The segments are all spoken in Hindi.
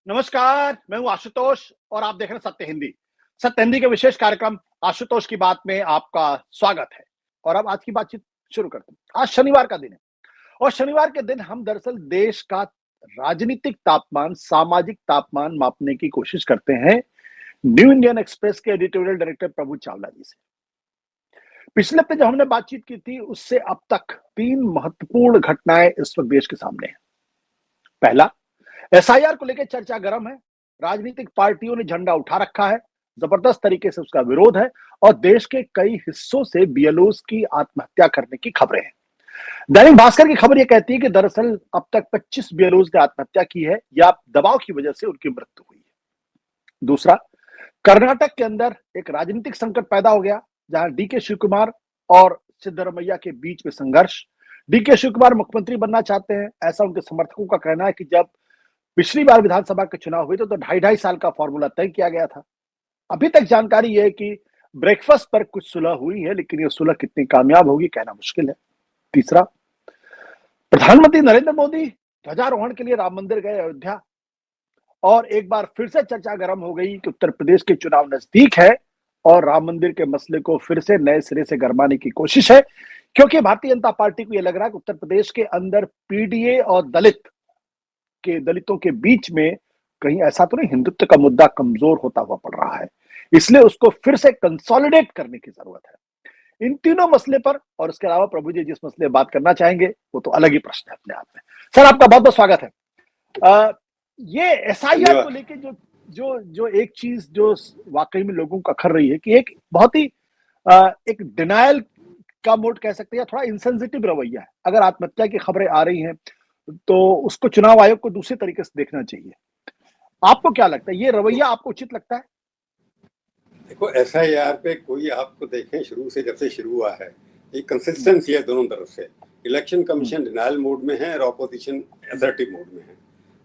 नमस्कार, मैं हूं आशुतोष और आप देख रहे हैं सत्य हिंदी। सत्य हिंदी के विशेष कार्यक्रम आशुतोष की बात में आपका स्वागत है। और अब आज की बातचीत शुरू करते हैं। आज शनिवार का दिन है और शनिवार के दिन हम दरअसल देश का राजनीतिक तापमान, सामाजिक तापमान मापने की कोशिश करते हैं न्यू इंडियन एक्सप्रेस के एडिटोरियल डायरेक्टर प्रभु चावला जी से। पिछले हफ्ते जब हमने बातचीत की थी उससे अब तक 3 महत्वपूर्ण घटनाएं इस वक्त देश के सामने हैं। पहला, एसआईआर को लेकर चर्चा गर्म है। राजनीतिक पार्टियों ने झंडा उठा रखा है, जबरदस्त तरीके से उसका विरोध है और देश के कई हिस्सों से बीएलओस की आत्महत्या करने की खबरें हैं। दैनिक भास्कर की खबर यह कहती है कि दरअसल अब तक 25 बीएलओस ने आत्महत्या की है या दबाव की वजह से उनकी मृत्यु हुई है। दूसरा, कर्नाटक के अंदर एक राजनीतिक संकट पैदा हो गया जहां डीके शिव कुमार और सिद्धरमैया के बीच में संघर्ष। डीके शिव कुमार मुख्यमंत्री बनना चाहते हैं, ऐसा उनके समर्थकों का कहना है कि जब पिछली बार विधानसभा के चुनाव हुए तो 2.5 साल का फॉर्मूला तय किया गया था। अभी तक जानकारी यह है कि ब्रेकफास्ट पर कुछ सुलह हुई है, लेकिन यह सुलह कितनी कामयाब होगी कहना मुश्किल है। तीसरा, प्रधानमंत्री नरेंद्र मोदी ध्वजारोहण के लिए राम मंदिर गए अयोध्या और एक बार फिर से चर्चा गर्म हो गई कि उत्तर प्रदेश के चुनाव नजदीक है और राम मंदिर के मसले को फिर से नए सिरे से गरमाने की कोशिश है, क्योंकि भारतीय जनता पार्टी को यह लग रहा है कि उत्तर प्रदेश के अंदर पीडीए और दलितों के बीच में कहीं ऐसा तो नहीं हिंदुत्व का मुद्दा कमजोर होता हुआ पड़ रहा है, इसलिए उसको फिर से कंसोलिडेट करने की जरूरत है। इन तीनों मसले पर और उसके अलावा प्रभु जी जिस मसले बात करना चाहेंगे वो तो अलग ही प्रश्न है अपने आप में। सर, आपका बहुत बहुत स्वागत है। ये एसआईआर को लेके जो जो जो एक चीज जो वाकई में लोगों को अखर रही है कि एक बहुत ही एक डिनायल का मोड कह सकते हैं, थोड़ा इंसेंसिटिव रवैया है। अगर आत्महत्या की खबरें आ रही हैं तो उसको चुनाव आयोग को दूसरे तरीके से देखना चाहिए। आपको क्या लगता है, ये रवैया आपको उचित लगता है? देखो, एसआईआर पे कोई आपको देखें शुरू से जब से शुरू हुआ है एक कंसिस्टेंसी है दोनों तरफ से। इलेक्शन कमीशन डिनायल मोड में है और ऑपोजिशन असर्टिव मोड में है।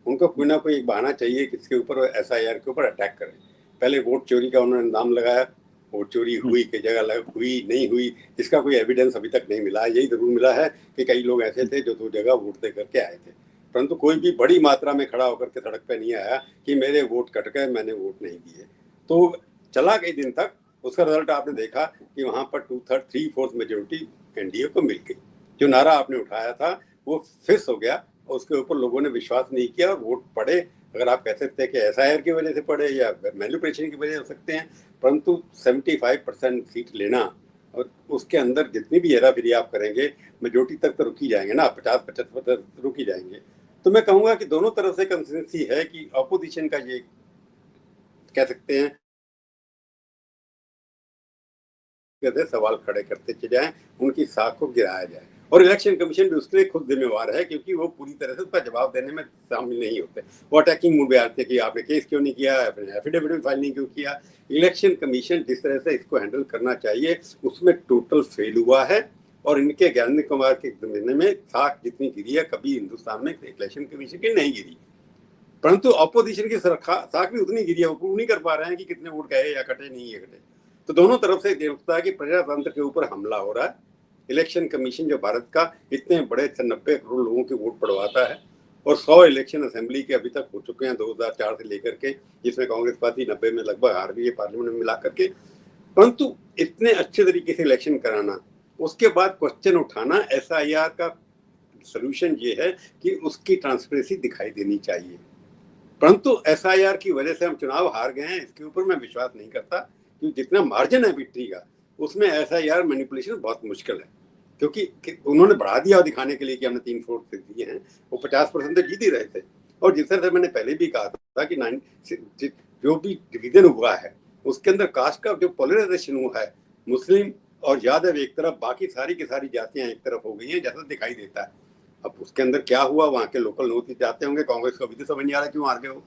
उनको कोई ना कोई बहाना चाहिए किसके ऊपर एसआईआर के ऊपर अटैक करें। पहले वोट चोरी का उन्होंने नाम लगाया, वोट चोरी हुई की जगह हुई नहीं हुई इसका कोई एविडेंस अभी तक नहीं मिला है। यही जरूर मिला है कि कई लोग ऐसे थे जो 2 जगह वोट दे करके आए थे, परंतु कोई भी बड़ी मात्रा में खड़ा होकर के सड़क पे नहीं आया कि मेरे वोट कट गए, मैंने वोट नहीं दिए। तो चला कई दिन तक उसका रिजल्ट आपने देखा कि वहां पर 2/3 3/4 मेजोरिटी एनडीए को मिल गई। जो नारा आपने उठाया था वो फिक्स हो गया और उसके ऊपर लोगों ने विश्वास नहीं किया और वोट पड़े। अगर आप कह सकते हैं कि एसआईआर की वजह से पड़े या मैनिपुलेशन की वजह हो सकते हैं, परंतु 75% सीट लेना और उसके अंदर जितनी भी हेराफेरी आप करेंगे मेजोरिटी तक तो रुकी जाएंगे ना, 50-50% रुकी जाएंगे। तो मैं कहूंगा कि दोनों तरफ से कंसिस्टेंसी है कि अपोजिशन का ये कह सकते हैं सवाल खड़े करते चले जाएं, उनकी साख को गिराया जाए। और इलेक्शन कमीशन भी उसके लिए खुद जिम्मेवार है क्योंकि वो पूरी तरह से उसका जवाब देने में शामिल नहीं होते। वो अटैकिंग मूड में आते कि आपने केस क्यों नहीं किया, आपने एफिडेविट फाइल नहीं क्यों किया। इलेक्शन कमीशन जिस तरह से इसको हैंडल करना चाहिए उसमें टोटल फेल हुआ है और इनके ज्ञानेंद्र कुमार के जमाने में साख जितनी गिरी है कभी हिंदुस्तान में इलेक्शन कमीशन की नहीं गिरी, परंतु अपोजिशन की साख भी उतनी गिरी है। वो प्रूव नहीं कर पा रहे हैं कि कितने वोट गए या कटे नहीं है कटे। तो दोनों तरफ से लगता है कि प्रजातंत्र के ऊपर हमला हो रहा है। इलेक्शन कमीशन जो भारत का इतने बड़े 90 करोड़ लोगों के वोट पड़वाता है और 100 इलेक्शन असेंबली के अभी तक हो चुके हैं 2004 से लेकर के, जिसमें कांग्रेस पार्टी 90 में लगभग हार गई है पार्लियामेंट में मिला करके। परंतु इतने अच्छे तरीके से इलेक्शन कराना, उसके बाद क्वेश्चन उठाना, एसआईआर का सोल्यूशन ये है कि उसकी ट्रांसपेरेंसी दिखाई देनी चाहिए। परंतु एसआईआर की वजह से हम चुनाव हार गए हैं, इसके ऊपर मैं विश्वास नहीं करता क्योंकि जितना मार्जिन है विक्ट्री का उसमें एसआईआर मैनिपुलेशन बहुत मुश्किल है। क्योंकि उन्होंने बढ़ा दिया दिखाने के लिए कि हमने 3/4 दिए हैं, वो 50% तो जीत ही रहे थे। और जिस तरह से मैंने पहले भी कहा था कि जो भी डिवीजन हुआ है उसके अंदर कास्ट का जो पोलराइजेशन हुआ है, मुस्लिम और यादव एक तरफ, बाकी सारी की सारी जातियां एक तरफ हो गई हैं जैसा दिखाई देता है। अब उसके अंदर क्या हुआ, वहां के लोकल लोग जाते होंगे, कांग्रेस को अभी तो समझ नहीं आ रहा क्यों हार गए हो।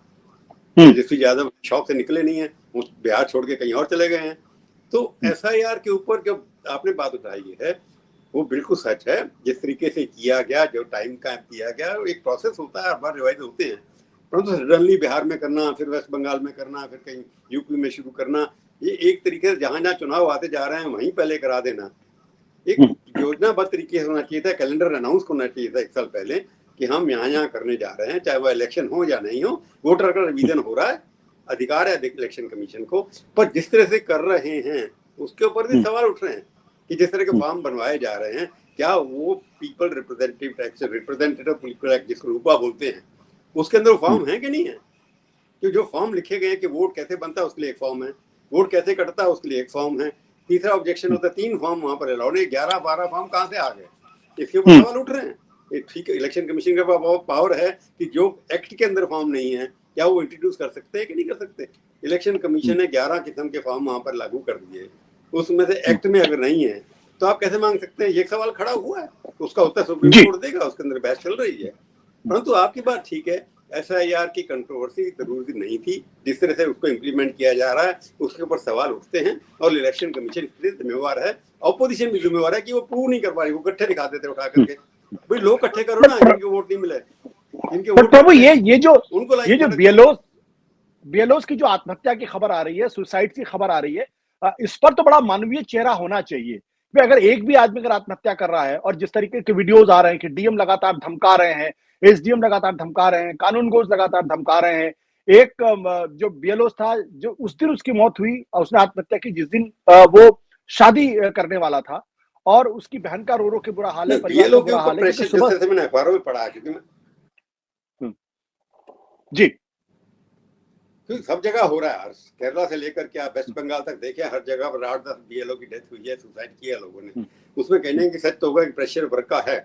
तेजस्वी यादव शौक से निकले नहीं है, वो बिहार छोड़ के कहीं और चले गए हैं। तो एसआईआर के ऊपर जो आपने बात उठाई है वो बिल्कुल सच है। जिस तरीके से किया गया, जो टाइम का दिया गया, एक प्रोसेस होता है, हर बार रिवाइज होते हैं, परंतु सडनली बिहार में करना, फिर वेस्ट बंगाल में करना, फिर कहीं यूपी में शुरू करना, ये एक तरीके से जहां जहां चुनाव आते जा रहे हैं वहीं पहले करा देना। एक योजनाबद्ध तरीके से होना चाहिए था, कैलेंडर अनाउंस होना चाहिए था 1 साल पहले कि हम यहाँ करने जा रहे हैं, चाहे वो इलेक्शन हो या नहीं हो, वोटर का रिवीजन हो रहा है, अधिकार है इलेक्शन कमीशन को। पर जिस तरह से कर रहे हैं उसके ऊपर भी सवाल उठ रहे हैं कि जिस तरह के फॉर्म बनवाए जा रहे हैं, क्या वो पीपल रिप्रेजेंटेटिव पीपल एक्ट जिसको रूपा बोलते हैं, उसके अंदर फॉर्म है कि नहीं है? कि जो फॉर्म लिखे गए हैं कि वोट कैसे बनता है उसके लिए एक फॉर्म है, वोट कैसे कटता है उसके लिए एक फॉर्म है, तीसरा ऑब्जेक्शन होता है 3 फॉर्म वहां पर अलाउड है, 11-12 फॉर्म कहाँ से आ गए? इसके ऊपर सवाल उठ रहे हैं। ठीक है, इलेक्शन कमीशन के पास पावर है कि जो एक्ट के अंदर फॉर्म नहीं है क्या वो इंट्रोड्यूस कर सकते हैं कि नहीं कर सकते? इलेक्शन कमीशन ने 11 किस्म के फॉर्म वहां पर लागू कर दिए, उसमें से एक्ट में अगर नहीं है तो आप कैसे मांग सकते हैं? ये सवाल खड़ा हुआ है, उसका उत्तर सुप्रीम कोर्ट देगा, उसके अंदर बहस चल रही है। परंतु आपकी बात ठीक है, SIR की कंट्रोवर्सी जरूरी नहीं थी, जिस तरह से उसको इम्प्लीमेंट किया जा रहा है उसके ऊपर सवाल उठते हैं और इलेक्शन कमीशन इसके लिए जिम्मेवार है, ऑपोजिशन भी जिम्मेवार है कि वो प्रूव नहीं कर पा रही, वो इकट्ठे दिखा देते उठा करके। भाई लोग इकट्ठे करो ना, जिनके वोट नहीं मिले, जिनके वोट प्रभु ये जो उनको BLOs की जो आत्महत्या की खबर आ रही है, सुसाइड की खबर आ रही है, इस पर तो बड़ा मानवीय चेहरा होना चाहिए। अगर एक भी आदमी अगर आत्महत्या कर रहा है और जिस तरीके के वीडियोस आ रहे हैं कि DM लगातार धमका रहे हैं, SDM लगातार धमका रहे हैं, कानून गोज लगातार धमका रहे हैं। एक जो BLOs था, जो उस दिन उसकी मौत हुई और उसने आत्महत्या की जिस दिन वो शादी करने वाला था, और उसकी बहन का रो रो के बुरा हाल है, परिवार का बुरा हाल है। सुबह मैंने अखबारों में पढ़ा जी, सब जगह हो रहा है, केरला से लेकर के आप वेस्ट बंगाल तक देखें, हर जगह पर 8-10 BLO की डेथ हुई है, सुसाइड किया लोगों ने। उसमें कहने की सच तो होगा कि प्रेशर वर्क का है,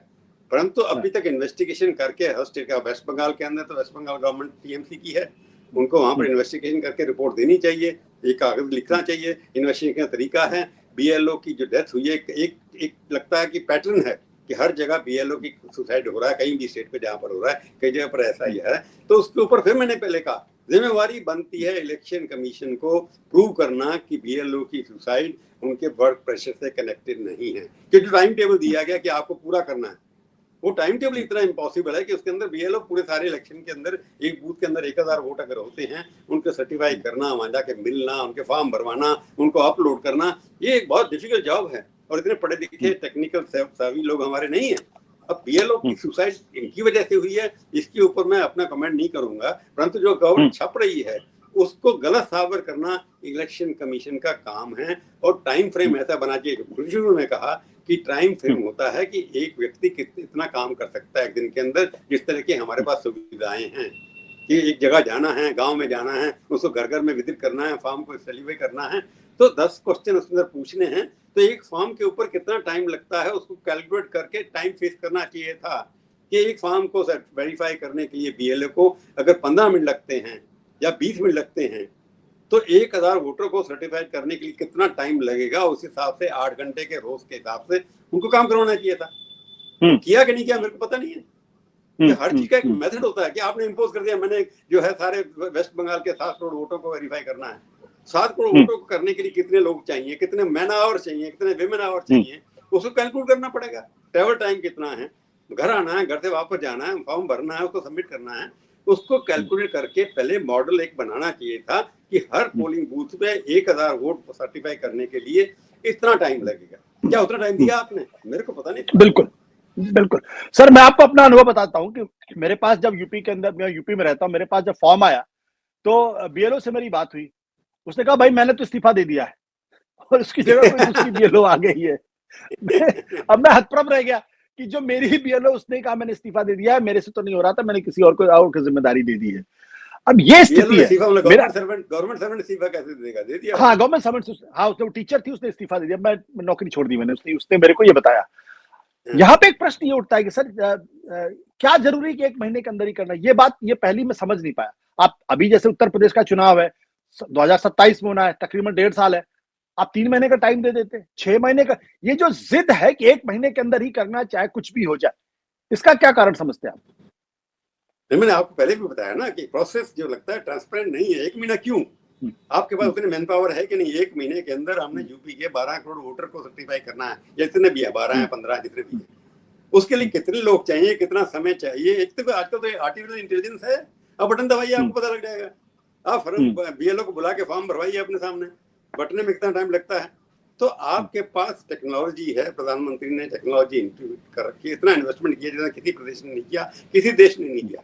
परंतु अभी तक इन्वेस्टिगेशन करके हर स्टेट का, वेस्ट बंगाल के अंदर तो वेस्ट बंगाल गवर्नमेंट TMC की है, उनको वहां पर इन्वेस्टिगेशन करके रिपोर्ट देनी चाहिए, एक कागज लिखना चाहिए, इन्वेस्टिगेशन का तरीका है। BLO की जो डेथ हुई है, एक लगता है कि पैटर्न है कि हर जगह BLO की सुसाइड हो रहा है, कहीं भी स्टेट पे जहां पर हो रहा है, कई जगह पर ऐसा ही है। तो उसके ऊपर फिर मैंने पहले कहा, जिम्मेवारी बनती है इलेक्शन कमीशन को प्रूव करना कि BLO की सुसाइड उनके वर्क प्रेशर से कनेक्टेड नहीं है, क्योंकि टाइम टेबल दिया गया कि आपको पूरा करना है। वो टाइम टेबल इतना इम्पॉसिबल है कि उसके अंदर BLO पूरे सारे इलेक्शन के अंदर एक बूथ के अंदर 1000 वोट अगर होते हैं, उनको सर्टिफाई करना, वहां जाके मिलना, उनके फॉर्म भरवाना, उनको अपलोड करना, ये एक बहुत डिफिकल्ट जॉब है। और इतने पढ़े लिखे टेक्निकल सावी लोग हमारे नहीं है। अब BLO की सुसाइड इनकी वजह से हुई है, इसके ऊपर मैं अपना कमेंट नहीं करूंगा, परंतु जो गवर्नमेंट छप रही है उसको गलत साबित करना इलेक्शन कमीशन का काम है। और टाइम फ्रेम ऐसा बना चाहिए, शुरू में कहा कि टाइम फ्रेम होता है कि एक व्यक्ति इतना काम कर सकता है एक दिन के अंदर, जिस तरह की हमारे पास सुविधाएं हैं कि एक जगह जाना है, गांव में जाना है, उसको घर घर में विजिट करना है, फॉर्म को सर्टिफाई करना है, तो 10 क्वेश्चन उसके अंदर पूछने हैं, तो एक फॉर्म के ऊपर कितना टाइम लगता है उसको कैलकुलेट करके टाइम फिक्स करना चाहिए था कि एक फॉर्म को वेरीफाई करने के लिए BLO को अगर 15 मिनट लगते हैं या 20 मिनट लगते हैं, तो 1000 वोटर को सर्टिफाई करने के लिए कितना टाइम लगेगा, उस हिसाब से 8 घंटे के रोज के हिसाब से उनको काम करवाना चाहिए था। किया कि नहीं किया मेरे को पता नहीं है। कि हर चीज का एक मेथड होता है कि आपने इम्पोज कर दिया, मैंने जो है सारे वेस्ट बंगाल के 7 करोड़ वोटों को वेरीफाई करना है। 7 करोड़ वोटों को करने के लिए कितने लोग चाहिए, कितने मैन आवर चाहिए, कितने विमेन आवर चाहिए, उसको कैलकुलेट करना पड़ेगा। ट्रेवल टाइम कितना है, घर आना है, घर से वापस जाना है, फॉर्म भरना है, उसको सबमिट करना है, उसको कैलकुलेट करके पहले मॉडल एक बनाना चाहिए था कि हर पोलिंग बूथ पे 1000 वोट सर्टिफाई करने के लिए इतना टाइम लगेगा। क्या उतना टाइम दिया आपने? मेरे को पता नहीं। बिल्कुल बिल्कुल सर, मैं आपको अपना अनुभव बताता हूँ कि मेरे पास जब यूपी के अंदर, मैं यूपी में रहता हूँ, मेरे पास जब फॉर्म आया तो BLO से मेरी बात हुई। उसने कहा भाई मैंने तो इस्तीफा दे दिया है और उसकी जगह कोई दूसरी BLO आ गई है। अब मैं हतप्रभ रह गया कि जो मेरी ही BLO, उसने कहा मैंने इस्तीफा दे दिया है, मेरे से तो नहीं हो रहा था, मैंने किसी और को जिम्मेदारी दे दी है। अब ये स्थिति है। गवर्नमेंट सर्वेंट इस्तीफा कैसे देगा? दे दिया। हाँ, गवर्नमेंट सर्वेंट, हाँ, उसने टीचर थी, उसने इस्तीफा दे दिया, मैं नौकरी छोड़ दी मैंने, उसने मेरे को ये बताया। यहाँ पे एक प्रश्न ये उठता है कि सर क्या जरूरी कि 1 महीने के अंदर ही करना? ये बात, ये पहली मैं समझ नहीं पाया। आप अभी जैसे उत्तर प्रदेश का चुनाव है, 2027 में होना है, तकरीबन 1.5 साल है, आप 3 महीने का टाइम दे देते, 6 महीने का। ये जो जिद है कि 1 महीने के अंदर ही करना, चाहे कुछ भी हो जाए, इसका क्या कारण समझते हैं आप? मैंने आपको पहले भी बताया ना कि प्रोसेस जो लगता है ट्रांसपेरेंट नहीं है। 1 महीना क्यों? आपके पास उतने मैन पावर है कि नहीं? 1 महीने के अंदर हमने यूपी के 12 करोड़ वोटर को सर्टिफाई करना है, जितने भी है, 12 है, 15, जितने भी है, उसके लिए कितने लोग चाहिए, कितना समय चाहिए? एक तो आजकल तो आर्टिफिशियल इंटेलिजेंस है, अब बटन दबाइए आपको पता लग जाएगा। आप BLO को बुला के फॉर्म भरवाइए अपने सामने, बटने में कितना टाइम लगता है, तो आपके पास टेक्नोलॉजी है, प्रधानमंत्री ने टेक्नोलॉजी इंट्रोड्यूस कर रखी है, इतना इन्वेस्टमेंट किया जितना किसी प्रदेश ने नहीं किया, किसी देश ने नहीं किया।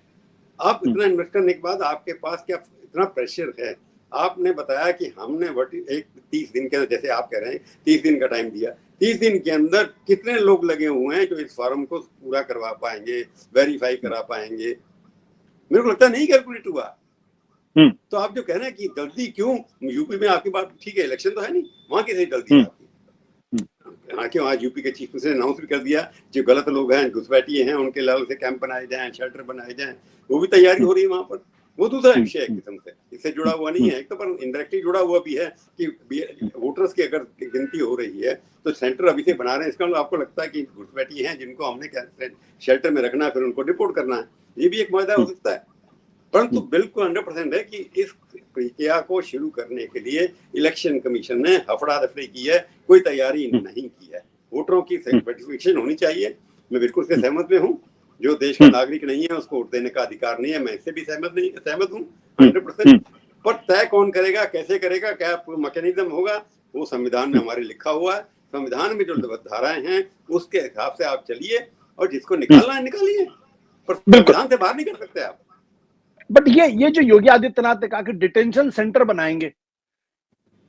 आप इतना इन्वेस्ट करने के बाद आपके पास क्या इतना प्रेशर है? आपने बताया कि हमने एक 30 दिन के अंदर, जैसे आप कह रहे हैं 30 दिन का टाइम दिया, 30 दिन के अंदर कितने लोग लगे हुए हैं जो इस फॉर्म को पूरा करवा पाएंगे, वेरीफाई करा पाएंगे? मेरे को लगता नहीं कैलकुलेट हुआ। तो आप जो कह रहे हैं कि जल्दी क्यों, यूपी में आपकी बात ठीक है, इलेक्शन तो है नहीं, वहां की जल्दी है आपकी? हालांकि वहाँ यूपी के चीफ मिनिस्टर ने अनाउंस भी कर दिया जो गलत लोग हैं, घुसपैठिए हैं, उनके लेवल से कैंप बनाए जाएं, शेल्टर बनाए जाएं, वो भी तैयारी हो रही है वहां पर। वो दूसरा विषय है किस्म से, इससे जुड़ा हुआ नहीं है, एक तो पर इनडायरेक्टली जुड़ा हुआ भी है कि वोटर्स की अगर गिनती हो रही है तो सेंटर अभी से बना रहे हैं, इसका मतलब आपको लगता है कि घुसपैठिए हैं जिनको हमने शेल्टर में रखना है, फिर उनको डिपोर्ट करना है, ये भी एक मुद्दा हो सकता है। परंतु बिल्कुल 100% है कि इस प्रक्रिया को शुरू करने के लिए इलेक्शन कमीशन ने हफड़ा दफड़ी की है, कोई तैयारी नहीं की है। वोटरों की सर्टिफिकेशन होनी चाहिए, मैं बिल्कुल से सहमत में हूँ। जो देश का नागरिक नहीं है उसको वोट देने का अधिकार नहीं है, मैं इससे भी सहमत हूँ 100%। पर तय कौन करेगा, कैसे करेगा, क्या मैकेनिज्म होगा, वो संविधान में हमारे लिखा हुआ है। संविधान में जो धाराएं हैं उसके हिसाब से आप चलिए, और जिसको निकालना है निकालिए, पर संविधान से बाहर नहीं कर सकते आप। बट ये जो योगी आदित्यनाथ ने कहा कि डिटेंशन सेंटर बनाएंगे,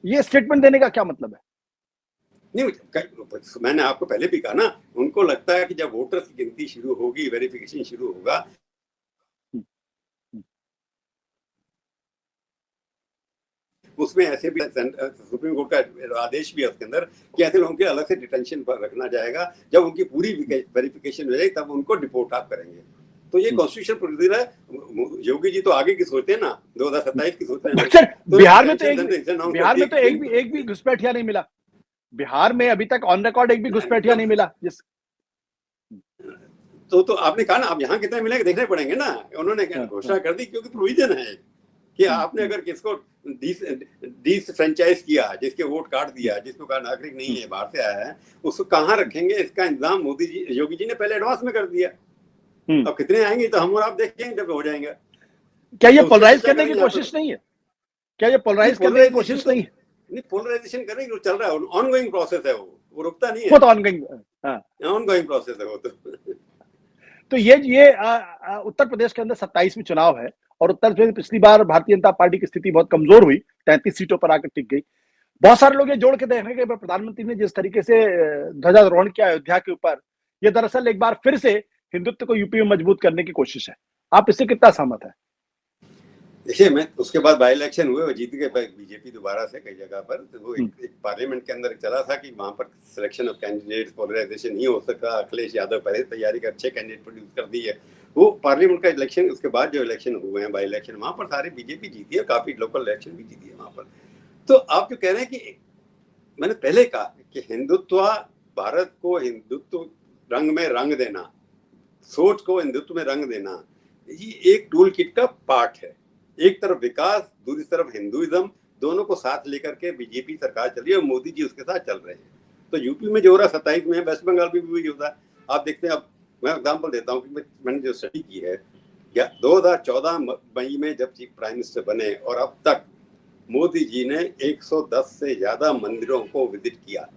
ये स्टेटमेंट देने का क्या मतलब है? नहीं, मैंने आपको पहले भी कहा ना, उनको लगता है कि जब वोटर्स की गिनती शुरू होगी, वेरिफिकेशन शुरू होगा, उसमें ऐसे भी सुप्रीम कोर्ट का आदेश भी है उसके अंदर कि ऐसे लोगों के अलग से डिटेंशन पर रखना जाएगा, जब उनकी पूरी वेरिफिकेशन हो जाएगी तब उनको डिपोर्ट आप करेंगे। तो ये कॉन्स्टिट्यूशन प्रोसीजर है। योगी जी तो आगे की सोचते हैं ना, 2027 की सोचते हैं। सर, बिहार में तो एक भी घुसपैठिया नहीं मिला। बिहार में अभी तक ऑन रिकॉर्ड एक भी घुसपैठिया नहीं मिला। तो आपने कहा ना, अब यहाँ कितने मिलेंगे देखने पड़ेंगे ना। उन्होंने घोषणा कर दी क्योंकि प्रोविजन है कि आपने अगर किसको डिसफ्रेंचाइज किया, जिसके वोट काट दिया, जिसको कहा नागरिक नहीं है, बाहर से आया है, उसको कहाँ रखेंगे, इसका इंतजाम मोदी जी, योगी जी ने पहले एडवांस में कर दिया। अब कितने आएंगे तो हम और आप देखेंगे जब हो जाएंगे। क्या ये पोलराइज करने की कोशिश नहीं है? क्या ये पोलराइज करने की कोशिश नहीं है? नहीं, पोलराइजेशन करने की चल रहा है, ऑनगोइंग प्रोसेस है, वो रुकता नहीं है, वो तो ऑनगोइंग प्रोसेस है वो तो ये उत्तर प्रदेश के अंदर 27 में चुनाव है, और उत्तर प्रदेश पिछली बार भारतीय जनता पार्टी की स्थिति बहुत कमजोर हुई, 33 सीटों पर आकर टिक गई। बहुत सारे लोग ये जोड़ के देखने के प्रधानमंत्री ने जिस तरीके से ध्वजारोहण किया अयोध्या के ऊपर, ये दरअसल एक बार फिर से हिंदुत्व को यूपी में मजबूत करने की कोशिश है। आप इससे कितना सहमत है? देखिए, मैं उसके बाद बाई इलेक्शन हुए, वो जीत गए बीजेपी दोबारा से कई जगह पर। तो वो एक पार्लियामेंट के अंदर चला था कि वहां पर सिलेक्शन ऑफ कैंडिडेट्स, पोलराइजेशन नहीं हो सका। अखिलेश यादव पहले तैयारी कर अच्छे कैंडिडेट प्रोड्यूस कर दी है। वो पार्लियामेंट का इलेक्शन, उसके बाद जो इलेक्शन हुए हैं बाई इलेक्शन, वहां पर सारे बीजेपी जीती है, काफी लोकल इलेक्शन भी जीती है वहां पर। तो आप जो कह रहे हैं कि मैंने पहले कहा कि हिंदुत्व, भारत को हिंदुत्व रंग में रंग देना, सोच को हिंदुत्व में रंग देना, ये एक टूल किट का पार्ट है। एक तरफ विकास, दूसरी तरफ हिंदुइज्म, दोनों को साथ लेकर के बीजेपी सरकार चल रही है और मोदी जी उसके साथ चल रहे हैं। तो यूपी में जो हो रहा है 27 में, वेस्ट बंगाल में भी वही होता है। आप देखते हैं, अब मैं एग्जाम्पल देता हूँ कि मैंने जो स्टडी की है, 2014 मई में जब चीफ प्राइम मिनिस्टर बने और अब तक मोदी जी ने 110 से ज्यादा मंदिरों को विजिट किया।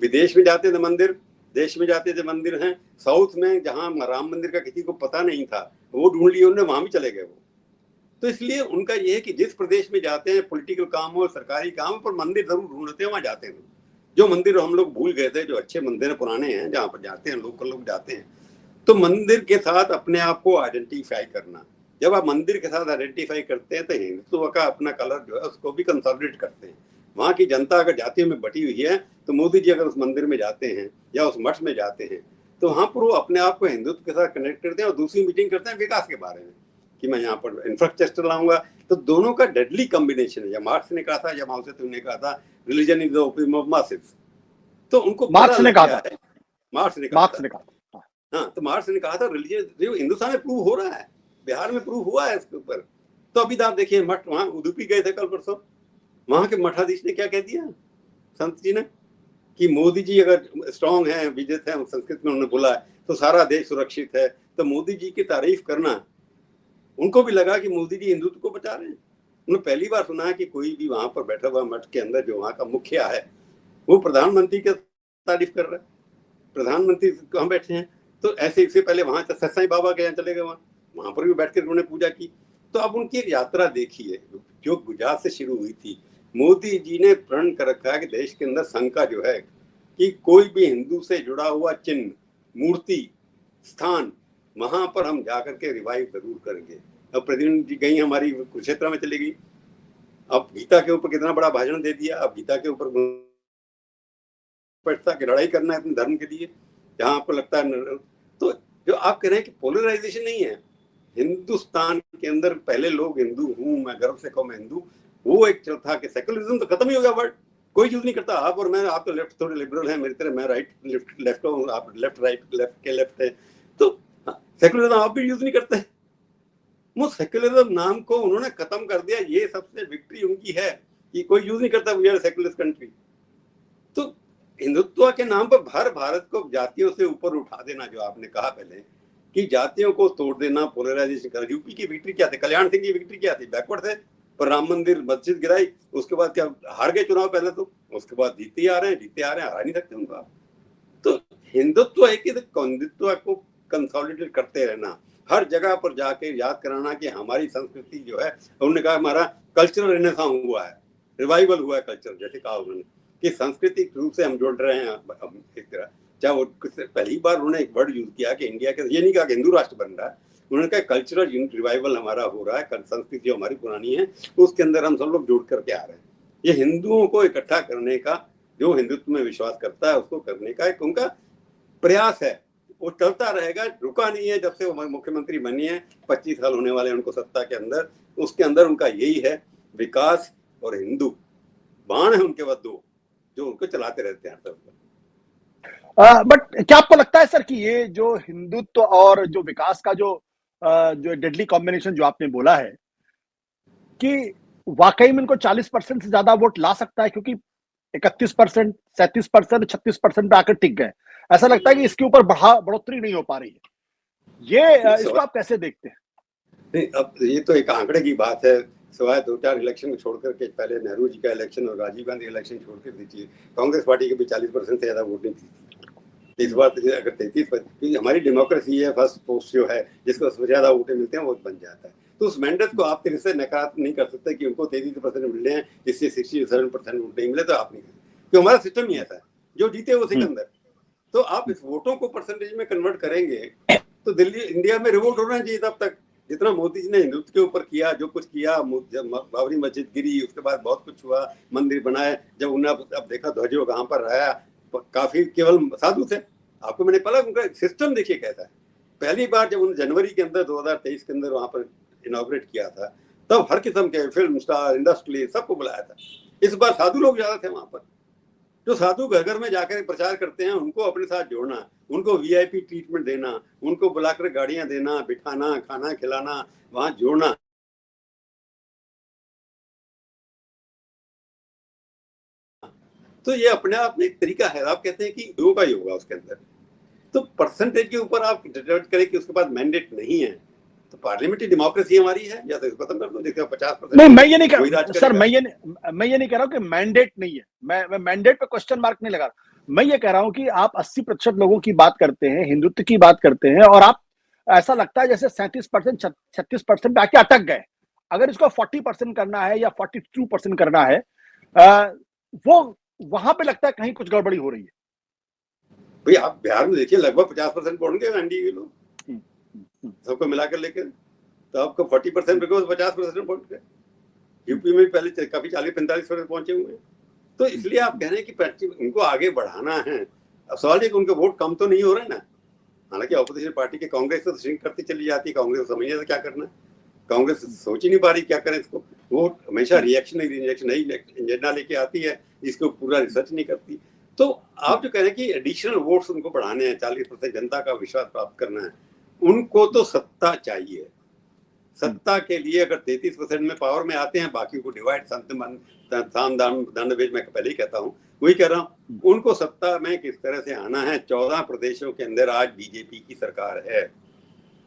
विदेश में जाते थे मंदिर, देश में जाते थे मंदिर हैं। साउथ में जहां राम मंदिर का किसी को पता नहीं था, वो ढूंढ लिए उन्होंने, वहां भी चले गए वो। तो इसलिए उनका ये है कि जिस प्रदेश में जाते हैं, पॉलिटिकल काम हो, सरकारी काम हो, पर मंदिर जरूर ढूंढते हैं, वहां जाते हैं। जो मंदिर हम लोग भूल गए थे, जो अच्छे मंदिर पुराने हैं, जहाँ पर जाते हैं लोकल लोग जाते हैं। तो मंदिर के साथ अपने आप को आइडेंटिफाई करना, जब आप मंदिर के साथ आइडेंटिफाई करते हैं तो हिंदुत्व का अपना कलर जो है उसको भी कंसोलिडेट करते हैं। वहाँ की जनता अगर जातियों में बटी हुई है, तो मोदी जी अगर उस मंदिर में जाते हैं या उस मठ में जाते हैं, तो वहाँ पर वो अपने आप को हिंदुत्व के साथ कनेक्ट करते हैं और दूसरी मीटिंग करते हैं विकास के बारे में कि मैं यहाँ पर इंफ्रास्ट्रक्चर लाऊंगा। तो दोनों का डेडली कॉम्बिनेशन है। या मार्क्स ने कहा था, या माओ सेतुंग ने कहा था, religion is the opium of masses. तो उनको मार्क्स ने कहा था, हाँ, तो मार्क्स ने कहा था रिलीजन हिंदुस्तान में प्रूव हो रहा है, बिहार में प्रूव हुआ है इसके ऊपर। तो अभी आप देखिए, मठ वहाँ उडुपी गए थे कल परसों, वहां के मठाधीश ने क्या कह दिया, संत जी ने, कि मोदी जी अगर स्ट्रांग है, विजित है, संस्कृत में उन्होंने बोला है, तो सारा देश सुरक्षित है। तो मोदी जी की तारीफ करना, उनको भी लगा कि मोदी जी हिंदुत्व को बचा रहे हैं। उन्होंने पहली बार सुना है कि कोई भी वहां पर बैठा हुआ मठ के अंदर जो वहां का मुखिया है, वो प्रधानमंत्री की तारीफ कर रहा है, प्रधानमंत्री कहाँ बैठे हैं। तो ऐसे इससे पहले वहां सत्साई बाबा के यहाँ चले गए, वहां पर भी बैठकर उन्होंने पूजा की। तो अब उनकी एक यात्रा देखिए जो गुजरात से शुरू हुई थी। मोदी जी ने प्रण कर रखा है कि देश के अंदर शंका जो है कि कोई भी हिंदू से जुड़ा हुआ चिन्ह, मूर्ति, स्थान, वहां पर हम जाकर के रिवाइव जरूर करेंगे। अब प्रतिनिधि जी गई हमारी कुरुक्षेत्र में चली गई, अब गीता के ऊपर कितना बड़ा भाषण दे दिया। अब गीता के ऊपर की लड़ाई करना है अपने धर्म के लिए, जहां आपको लगता है। तो जो आप कह रहे हैं कि पोलराइजेशन नहीं है हिंदुस्तान के अंदर, पहले लोग हिंदू हूं, मैं गर्व से कहूं मैं हिंदू, वो एक चल था कि सेकुलरिज्म तो खत्म ही हो गया वर्ड, कोई यूज नहीं करता। आप और मैं, आप तो लेफ्ट थोड़े लिबरल हैं मेरी तरह, मैं राइट लेफ्ट हूँ, आप लेफ्ट राइट लेफ्ट के लेफ्ट है, तो सेकुलरिज्म आप भी यूज नहीं करते। वो सेकुलरिज्म नाम को उन्होंने खत्म कर दिया, ये सबसे विक्ट्री उनकी है कि कोई यूज नहीं करता, वी आर सेकुलर कंट्री। तो हिंदुत्व के नाम पर हर भारत को जातियों से ऊपर उठा देना, जो आपने कहा पहले कि जातियों को तोड़ देना, पोलराइजेशन करना। यूपी की विक्ट्री क्या थी, कल्याण सिंह की विक्ट्री क्या थी, बैकवर्ड थे पर राम मंदिर मस्जिद गिराई, उसके बाद क्या हार गए चुनाव पहले, तो उसके बाद जीते आ रहे हैं, हरा नहीं सकते उनको। तो हिंदुत्व है कि हिंदुत्व को कंसोलिडेट करते रहना, हर जगह पर जाके याद कराना कि हमारी संस्कृति जो है, उन्होंने कहा हमारा कल्चरल रेनेसांस हुआ है, रिवाइवल हुआ है कल्चर, जैसे कहा उन्होंने कि सांस्कृतिक रूप से हम जुड़ रहे हैं एक तरह। चाहे वो पहली बार उन्होंने एक वर्ड यूज किया कि इंडिया के, ये नहीं कहा कि हिंदू राष्ट्र बन रहा है, उन्होंने कहा कल्चरल रिवाइवल हमारा हो रहा है, संस्कृति जो हमारी पुरानी है उसके अंदर हम सब लोग जुड़ करके आ रहे हैं। ये हिंदुओं को इकट्ठा करने का, जो हिंदुत्व में विश्वास करता है उसको करने का एक उनका प्रयास है, वो चलता रहेगा, रुका नहीं है जब से वो मुख्यमंत्री बनी है। 25 साल होने वाले उनको सत्ता के अंदर, उसके अंदर उनका यही है, विकास और हिंदू बाण है उनके पास दो, जो उनको चलाते रहते हैं सब। बट क्या आपको लगता है सर कि ये जो हिंदुत्व और जो विकास का जो डेडली कॉम्बिनेशन जो आपने बोला है कि वाकई में इनको 40% से ज्यादा वोट ला सकता है, क्योंकि 31%, 37%, 36% पे आकर टिक गए। ऐसा लगता है कि इसके ऊपर बढ़ोतरी नहीं हो पा रही है। ये इसको आप कैसे देखते हैं? नहीं, अब ये तो एक आंकड़े की बात है, सिवाय 2-4 इलेक्शन को छोड़कर के, पहले नेहरू जी का इलेक्शन और राजीव गांधी इलेक्शन छोड़कर दीजिए, कांग्रेस पार्टी के भी 40% से ज्यादा वोटिंग थी। इस बार अगर 33%, हमारी डेमोक्रेसी है, फर्स्ट पोस्ट जो है जिसको सबसे ज्यादा वोटें मिलते हैं वो बन जाता है। तो उस मैंडेट को आप फिर से नकारात्मक नहीं कर सकते कि उनको 33% मिले हैं, इससे 67% वोट नहीं मिले, तो आप नहीं कर सकते, क्योंकि हमारा सिस्टम ही ऐसा है, जो जीते वो सिकंदर। तो आप इस वोटों को परसेंटेज में कन्वर्ट करेंगे तो दिल्ली, इंडिया में रिवोल्ट होना चाहिए तब तक, जितना मोदी जी ने हिंदुत्व के ऊपर किया, जो कुछ किया, बाबरी मस्जिद गिरी, उसके बाद बहुत कुछ हुआ, मंदिर बनाए, जब उन्होंने अब देखा ध्वजो कहाँ पर रहा, काफी केवल साधु थे। आपको मैंने पता, उनका सिस्टम देखिए कैसा है। पहली बार जब उन्होंने जनवरी के अंदर 2023 के अंदर वहां पर इनॉग्रेट किया था, तब हर किस्म के फिल्म स्टार, इंडस्ट्री, सबको बुलाया था। इस बार साधु लोग ज्यादा थे वहां पर। जो साधु घर घर में जाकर प्रचार करते हैं, उनको अपने साथ जोड़ना, उनको वीआईपी ट्रीटमेंट देना, उनको बुलाकर गाड़ियां देना, बिठाना, खाना खिलाना, वहां जोड़ना, तो ये अपने आप में एक तरीका है। आप कहते हैं कि योगा ही होगा उसके अंदर, तो परसेंटेज के ऊपर आप डिटर्मिन करें कि उसके पास मैंडेट नहीं है, तो पार्लियामेंट्री डेमोक्रेसी हमारी है, या तो इसको खत्म कर दो, देखो 50%। नहीं, मैं ये नहीं कह सर, मैं ये नहीं कह रहा हूँ कि मैंडेट नहीं है, मैं मैंडेट पे क्वेश्चन मार्क नहीं लगा रहा। मैं ये कह रहा हूँ कि आप 80% लोगों की बात करते हैं, हिंदुत्व की बात करते हैं, और आप, ऐसा लगता है जैसे 37%, 36% पे आके अटक गए। अगर इसको 40% करना है या 42% करना है, वो वहां पे लगता है कहीं कुछ गड़बड़ी हो रही है। भाई आप बिहार में देखिए, लगभग 50% पहुंच गए एनडीए के लोग, सबको मिलाकर लेकर, तो आपको 40% 50% पहुंच गए। यूपी में भी पहले काफी 40-45% पहुंचे हुए। तो इसलिए आप कह रहे हैं कि उनको आगे बढ़ाना है। अब सवाल है कि उनके वोट कम तो नहीं हो रहे ना, हालांकि ऑपोजिशन पार्टी के कांग्रेस तो श्रिंक करती चली जाती है, कांग्रेस समझ नहीं क्या करना है, कांग्रेस सोच ही नहीं पा रही क्या करें इसको। वो हमेशा रिएक्शन नई एजेंडा लेके आती है, इसको पूरा रिसर्च नहीं करती। तो आप जो कह रहे हैं कि एडिशनल वोट्स उनको बढ़ाने हैं, 40% जनता का विश्वास प्राप्त करना है, उनको तो सत्ता चाहिए। सत्ता के लिए अगर 33% में पावर में आते हैं, बाकी को डिवाइड दंड भेद, मैं पहले ही कहता हूँ, वही कह रहा हूँ, उनको सत्ता में किस तरह से आना है। 14 प्रदेशों के अंदर आज बीजेपी की सरकार है,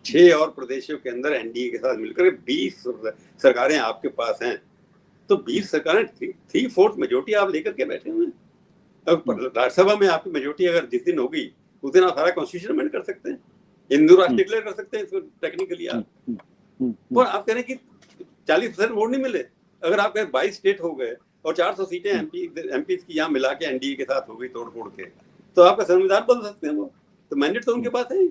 6 और प्रदेशों के अंदर एनडीए के साथ मिलकर 20 सरकारें आपके पास हैं। तो 20 सरकारें 3/4 मेजोरिटी आप लेकर के बैठे हुए हैं। अब राज्यसभा में आपकी मेजोरिटी अगर जिस दिन होगी उस दिन आप सारा कॉन्स्टिट्यूशन अमेंड कर सकते हैं, हिंदू राष्ट्र डिक्लेयर कर सकते हैं इसको टेक्निकली आप। और आप कह रहे हैं कि 40% वोट नहीं मिले। अगर आप कहें 22 स्टेट हो गए और 400 सीटें एमपी की यहाँ मिला के एनडीए के साथ हो गई तोड़ फोड़ के, तो आपका संविधान बदल सकते हैं वो, तो मैंडेट तो उनके पास है।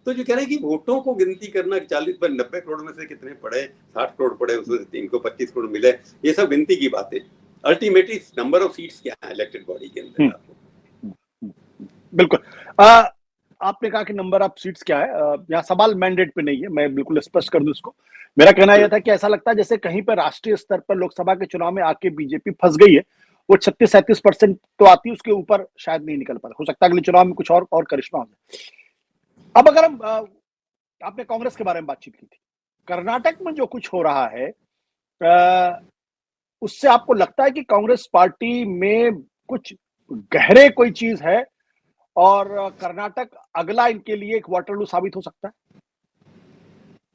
तो जो कह रहे हैं कि वोटों को गिनती करना 90 करोड़ में से कितने पड़े, 60 करोड़ पड़े, उसमें इनको 25 करोड़ मिले, ये सब गिनती की बातें। अल्टीमेटली नंबर ऑफ सीट्स क्या है इलेक्टेड बॉडी के अंदर आपको। बिल्कुल। आपने कहा कि नंबर ऑफ सीट्स क्या है, यहाँ सवाल मैंडेट पे नहीं है, मैं बिल्कुल स्पष्ट कर दूं इसको। मेरा कहना यह था कि ऐसा लगता है जैसे कहीं पर राष्ट्रीय स्तर पर लोकसभा के चुनाव में आके बीजेपी फंस गई है, वो 36-37% तो आती है, उसके ऊपर शायद नहीं निकल पा रहा। हो सकता है अगले चुनाव में कुछ और करिश्मा हो जाए। अब अगर हम आपने कांग्रेस के बारे में बातचीत की थी, कर्नाटक में जो कुछ हो रहा है उससे आपको लगता है कि कांग्रेस पार्टी में कुछ गहरे कोई चीज है और कर्नाटक अगला इनके लिए एक वाटरलू साबित हो सकता है?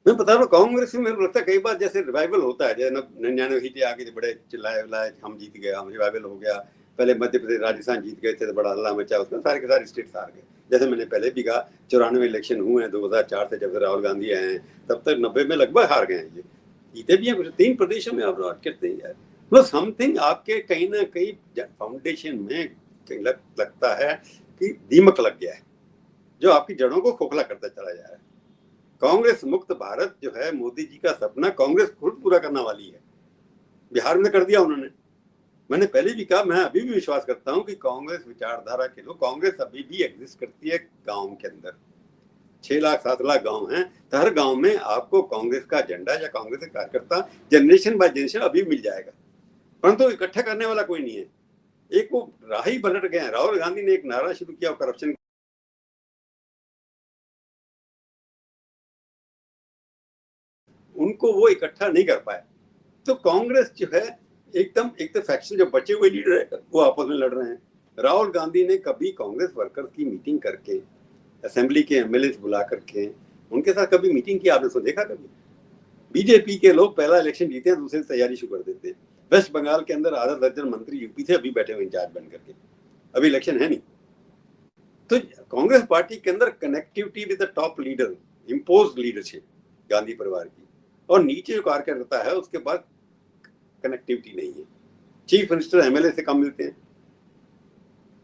मैं बता रहा हूँ कांग्रेस में मेरे को लगता है कई बार जैसे रिवाइवल होता है, जैसे 99 सीटें आगे बड़े चिल्लाए उल्लाए हम जीत गए, हम रिवाइवल हो गया। पहले मध्य प्रदेश राजस्थान जीत गए थे तो बड़ा हल्ला मचा, उसमें सारे के सारे स्टेट हार गए। जैसे मैंने पहले भी कहा 94 इलेक्शन हुए हैं 2004 से, जब से राहुल गांधी आए हैं तब तक 90 में लगभग हार गए हैं। ये जीते भी हैं कुछ 3 प्रदेशों में आप बात करते हैं यार, मतलब समथिंग आपके कहीं ना कहीं फाउंडेशन में कहीं लगता है कि दीमक लग गया है जो आपकी जड़ों को खोखला करता चला जा रहा है। कांग्रेस मुक्त भारत जो है मोदी जी का सपना कांग्रेस खुद पूरा करने वाली है। बिहार में कर दिया उन्होंने। मैंने पहले भी कहा, मैं अभी भी विश्वास करता हूं कि कांग्रेस विचारधारा के लोग, कांग्रेस अभी भी एग्जिस्ट करती है गांव के अंदर। 6 लाख 7 लाख गांव हैं, तो हर गांव में आपको कांग्रेस का झंडा या कांग्रेस का कार्यकर्ता जनरेशन बाय जनरेशन अभी मिल जाएगा, परंतु इकट्ठा करने वाला कोई नहीं है। एक वो राह ही पलट गए हैं। राहुल गांधी ने एक नारा शुरू किया करप्शन, उनको वो इकट्ठा नहीं कर पाए। तो कांग्रेस जो है एकदम एक तो फैक्शन जो बचे हुए लीडर है वो आपस में लड़ रहे हैं। राहुल गांधी ने कभी कांग्रेस वर्कर्स की मीटिंग करके, असेंबली के एमएलए बुला करके उनके साथ कभी मीटिंग की आपने देखा कभी? बीजेपी के लोग पहला इलेक्शन जीते हैं दूसरे तैयारी शुरू कर देते हैं। वेस्ट बंगाल के अंदर आधा दर्जन मंत्री यूपी से अभी बैठे हुए इंचार्ज बन करके, अभी इलेक्शन है नहीं। तो कांग्रेस पार्टी के अंदर connectivity with the top leader, imposed leadership Gandhi परिवार की, और नीचे जो कार्यकर्ता है उसके पास कनेक्टिविटी नहीं है। चीफ मिनिस्टर एमएलए से कम मिलते हैं,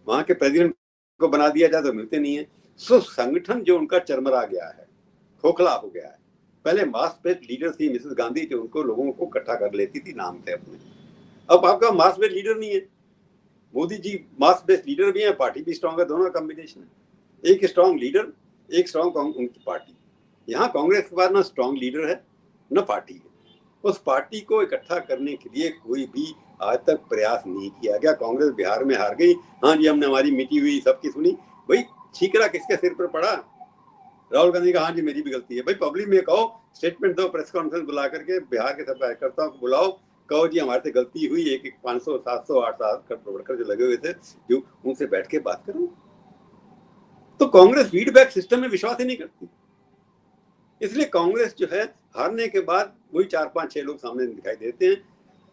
वहां के प्रेसिडेंट को बना दिया जाए तो मिलते नहीं है। सो संगठन जो उनका चरमरा गया है, खोखला हो गया है। पहले मास बेस्ड लीडर थी मिसेस गांधी जो उनको लोगों को इकट्ठा कर लेती थी नाम थे अपने। अब आपका मास बेस्ड लीडर नहीं है। मोदी जी मास बेस्ड लीडर भी है, पार्टी भी स्ट्रांग है, दोनों कॉम्बिनेशन है। एक स्ट्रांग लीडर, एक स्ट्रांग उनकी पार्टी। यहाँ कांग्रेस के पास ना स्ट्रांग लीडर है न पार्टी है। उस पार्टी को इकट्ठा करने के लिए कोई भी आज तक प्रयास नहीं किया गया। कांग्रेस बिहार में हार गई, हाँ जी हमने हमारी मीटी हुई, सबकी सुनी, भाई ठीकरा किसके सिर पर पड़ा? राहुल गांधी का हाँ जी मेरी भी गलती है। भाई पब्लिक में कहो, स्टेटमेंट दो, प्रेस कॉन्फ्रेंस बुला करके बिहार के सब कार्यकर्ताओं को बुलाओ, कहो जी हमारे से गलती हुई, एक 500 700 800 वर्कर जो लगे हुए थे जो, उनसे बैठ के बात करो। तो कांग्रेस फीडबैक सिस्टम में विश्वास ही नहीं करती। इसलिए कांग्रेस जो है हारने के बाद वही 4-5-6 लोग सामने दिखाई देते हैं।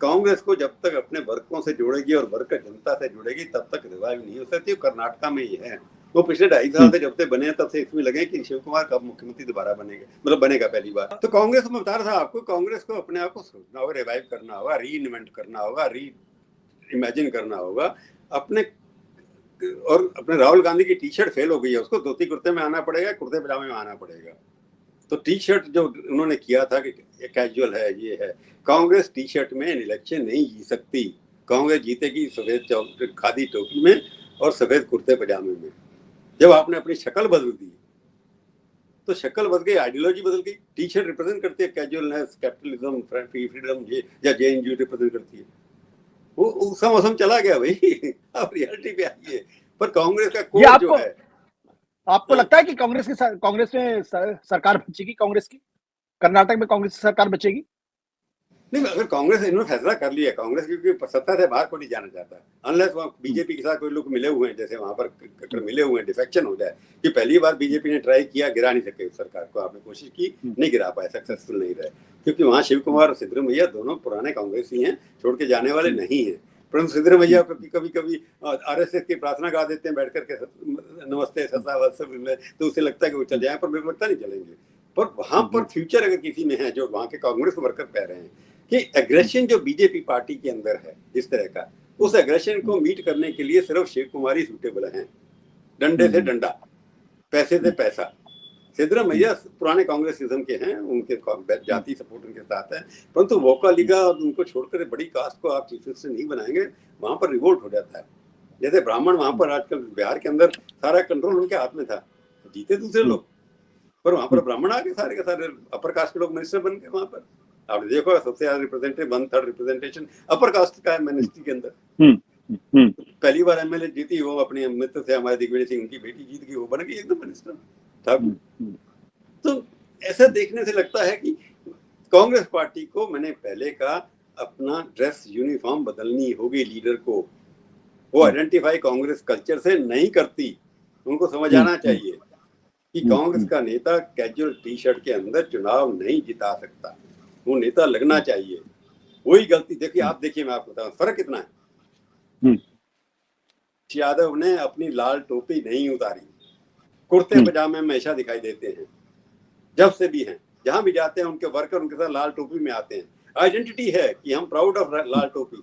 कांग्रेस को जब तक अपने वर्करों से जोड़ेगी और वर्कर जनता से जुड़ेगी तब तक रिवाइव नहीं हो सकती। कर्नाटका में ये है, वो पिछले 2.5 साल से जब से बने तब से इसमें लगे कि शिव कुमार कब मुख्यमंत्री दोबारा बनेंगे, मतलब बनेगा पहली बार। तो कांग्रेस को मैं बता रहा था आपको, कांग्रेस को अपने आप को सोचना होगा, रिवाइव करना होगा, री इन्वेंट करना होगा, री इमेजिन करना होगा अपने। और अपने राहुल गांधी की टी शर्ट फेल हो गई है, उसको धोती कुर्ते में आना पड़ेगा, कुर्ते पजामे में आना पड़ेगा। तो टी शर्ट जो उन्होंने किया था कि कैजुअल है, ये है, कांग्रेस टी शर्ट में इलेक्शन नहीं जीत सकती। कांग्रेस जीतेगी सफेद खादी टोपी में और सफेद कुर्ते पजामे में। जब आपने अपनी शक्ल बदल दी तो शक्ल बदल गई, आइडियोलॉजी बदल गई। टी शर्ट रिप्रेजेंट करती है कैजुअलनेस, कैपिटलिज्म, फ्रीडम, ये या जेएनयू रिप्रेजेंट करती है। वो उसका मौसम चला गया भाई, अब रियलिटी पे आइए। पर कांग्रेस का कोर जो है, आपको लगता है कि कांग्रेस में सरकार बचेगी? कांग्रेस की कर्नाटक में कांग्रेस की सरकार बचेगी? नहीं, अगर कांग्रेस इन्होंने फैसला कर लिया, कांग्रेस क्योंकि सत्ता से बाहर को नहीं जाना चाहता, अनलेस वहाँ बीजेपी के साथ कोई लोग मिले हुए हैं, जैसे वहां पर मिले हुए हैं, डिफेक्शन हो जाए। कि पहली बार बीजेपी ने ट्राई किया, गिरा नहीं सके सरकार को, आपने कोशिश की, नहीं गिरा पाए, सक्सेसफुल नहीं रहे, क्योंकि वहाँ शिव कुमार और सिद्धरामैया दोनों पुराने कांग्रेसी हैं, छोड़ के जाने वाले नहीं है। परंतु सिद्धरामैया को कभी कभी आरएसएस की प्रार्थना गा देते हैं बैठ करके, नमस्ते सत्ता वत्सव, तो उसे लगता है कि वो चल जाए, पर मेरे को लगता नहीं चलेंगे। पर वहां पर फ्यूचर अगर किसी में है, जो वहां के कांग्रेस वर्कर कह रहे हैं कि एग्रेशन जो बीजेपी पार्टी के अंदर है इस तरह का, उस एग्रेशन को मीट करने के लिए सिर्फ शिव कुमार ही सूटेबल हैं। डंडे से डंडा, पैसे से पैसा। सिद्धरामैया पुराने कांग्रेसिज्म के हैं, उनके जाति सपोर्ट उनके साथ है, परंतु वोका लीगा उनको छोड़कर बड़ी कास्ट को आप चीफ मिनिस्टर नहीं बनाएंगे, वहां पर रिवोल्ट हो जाता है। जैसे ब्राह्मण वहां पर आजकल बिहार के अंदर सारा कंट्रोल उनके हाथ में था, जीते दूसरे लोग, पर वहां पर ब्राह्मण आके सारे के सारे अपर कास्ट के लोग मिनिस्टर बन गए। वहां पर आपने देखो सबसे ज्यादा रिप्रेजेंटेटिव 1/3 रिप्रेजेंटेशन अपर कास्ट का है मिनिस्ट्री के अंदर। पहली बार एमएलए जीती वो अपने मित्र से, हमारे दिग्विजय सिंह, उनकी बेटी जीत गई, वो बन गई एकदम मिनिस्टर था। तो ऐसा देखने से लगता है कि कांग्रेस पार्टी को, मैंने पहले कहा, अपना ड्रेस यूनिफॉर्म बदलनी होगी लीडर को। वो आइडेंटिफाई कांग्रेस कल्चर से नहीं करती, उनको समझ आना चाहिए कि कांग्रेस का नेता कैजुअल टी शर्ट के अंदर चुनाव नहीं जिता सकता, वो नेता लगना चाहिए। वही गलती देखिए, आप देखिए, मैं आपको बताऊं फर्क कितना है। यादव ने अपनी लाल टोपी नहीं उतारी, कुर्ते पजामे में हमेशा दिखाई देते हैं, जब से भी हैं, जहां भी जाते हैं उनके वर्कर उनके साथ लाल टोपी में आते हैं। आइडेंटिटी है कि हम प्राउड ऑफ लाल टोपी।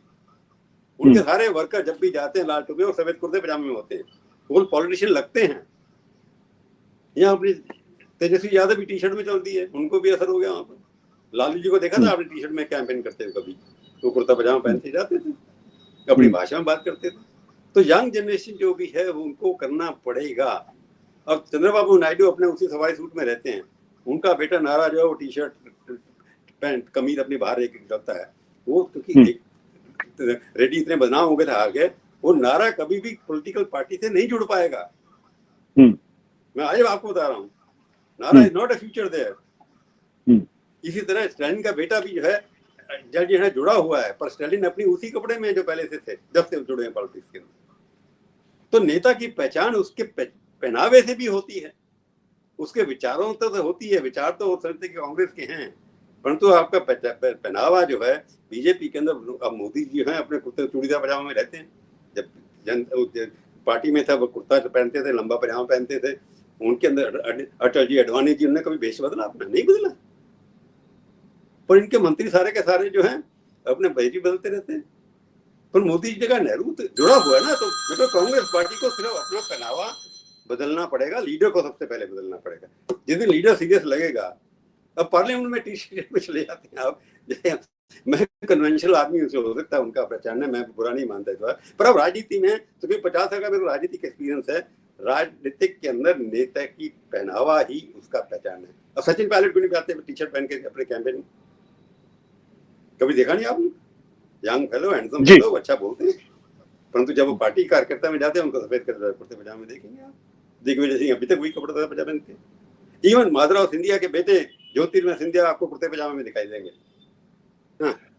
उनके सारे वर्कर जब भी जाते हैं लाल टोपी और सफेद कुर्ते पजामे में होते हैं, वो पॉलिटिशियन लगते हैं। यहाँ अपनी तेजस्वी यादव भी टी शर्ट में चलती है, उनको भी असर हो गया। वहां पर लालू जी को देखा था आपने टी शर्ट में कैंपेन करते हुए, कभी वो कुर्ता पजामा पहनते जाते थे, अपनी भाषा में बात करते थे। तो यंग जनरेशन जो भी है वो उनको करना पड़ेगा। अब चंद्रबाबू नायडू अपने उसी सफारी सूट में रहते हैं, उनका बेटा नारा जो है वो टी शर्ट पैंट कमीज अपनी बाहर एक चलता है, वो क्योंकि रेड्डी इतने बदनाम हो गए थे, हार गए, वो नारा कभी भी पॉलिटिकल पार्टी से नहीं जुड़ पाएगा। मैं आज आपको बता रहा हूँ, नारा is not a future there. इसी तरह स्टालिन का बेटा भी जो है जज है जुड़ा हुआ है, पर स्टालिन अपनी उसी कपड़े में जो पहले से थे, जब से जुड़े हैं पॉलिटिक्स के अंदर। तो नेता की पहचान उसके पहनावे से भी होती है, उसके विचारों तो होती है। विचार तो हो सकते कि कांग्रेस के हैं, परंतु आपका पहनावा जो है बीजेपी के अंदर, अब मोदी जी हैं अपने कुर्ते चूड़ीदार पजामा में रहते हैं, जब पार्टी में था वो कुर्ता पहनते थे, लंबा पजामा पहनते थे। उनके अंदर अटल जी, अडवाणी जी, उन्होंने कभी वेश बदला? अपना नहीं बदला। पर इनके मंत्री सारे के सारे जो हैं अपने वेश बदलते रहते हैं। पर मोदी जी का नेहरू तो जुड़ा हुआ है ना, तो मतलब कांग्रेस पार्टी को सिर्फ अपना पहनावा बदलना पड़ेगा, लीडर को सबसे पहले बदलना पड़ेगा। जिस दिन लीडर सीरियस लगेगा, अब पार्लियामेंट में टी शर्ट में चले जाते हैं आप, मैं कन्वेंशनल आदमी हो सकता है उनका पहचानना, मैं बुरा नहीं मानता इस बार, पर अब राजनीति में तो 50 साल का मेरे को राजनीतिक एक्सपीरियंस है। राजनीतिक के अंदर नेता की पहनावा ही उसका पहचान है। अब सचिन पायलट क्यों नहीं जाते टी शर्ट पहन के अपने कैंपेन में? कभी देखा नहीं आपने? यंग फेलो, हैंडसम फेलो, अच्छा बोलते हैं, परंतु जब वो पार्टी कार्यकर्ता में जाते हैं उनको सफेद कुर्ते पजामे देखेंगे आप। दिग्विजय सिंह अभी तक वही कपड़े पजामे पहनते हैं। इवन माधवराव सिंधिया के बेटे ज्योतिर्मय सिंधिया आपको कुर्ते पजामे में दिखाई देंगे।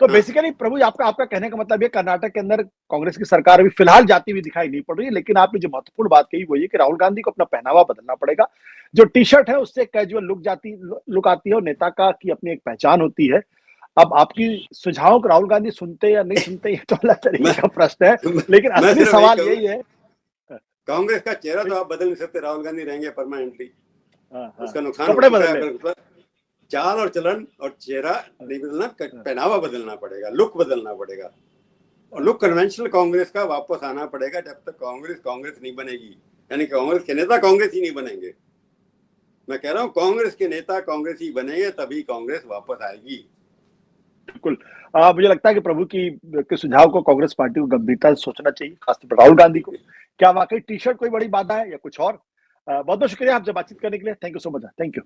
तो बेसिकली प्रभु आपका कहने का मतलब ये, कर्नाटक के अंदर कांग्रेस की सरकार अभी फिलहाल जाती हुई दिखाई नहीं पड़ रही है, लेकिन आपने जो महत्वपूर्ण बात कही वो ये कि राहुल गांधी को अपना पहनावा बदलना पड़ेगा। जो टी शर्ट है उससे कैजुअल लुक आती है और नेता का की अपनी एक पहचान होती है। अब आपकी सुझाव को राहुल गांधी सुनते या नहीं सुनते ये तो अलग तरीके का प्रश्न है, लेकिन असली सवाल यही है, कांग्रेस का चेहरा तो आप बदल नहीं सकते, राहुल गांधी रहेंगे परमानेंटली। उसका नुकसान कपड़े बदल, चाल और चलन और चेहरा नहीं बदलना, पहनावा बदलना पड़ेगा, लुक बदलना पड़ेगा, और लुक कन्वेंशनल कांग्रेस का वापस आना पड़ेगा। जब तक कांग्रेस नहीं बनेगी, यानी कांग्रेस के नेता कांग्रेस ही नहीं बनेंगे, मैं कह रहा हूँ कांग्रेस के नेता कांग्रेस ही बनेंगे, तभी कांग्रेस वापस आएगी। बिल्कुल। मुझे लगता है कि प्रभु के सुझाव को कांग्रेस पार्टी को गंभीरता से सोचना चाहिए, खासतौर पर राहुल गांधी को। क्या वाकई टी शर्ट कोई बड़ी बाधा है या कुछ और? बहुत बहुत शुक्रिया आपसे बातचीत करने के लिए। Thank you so much. Thank you.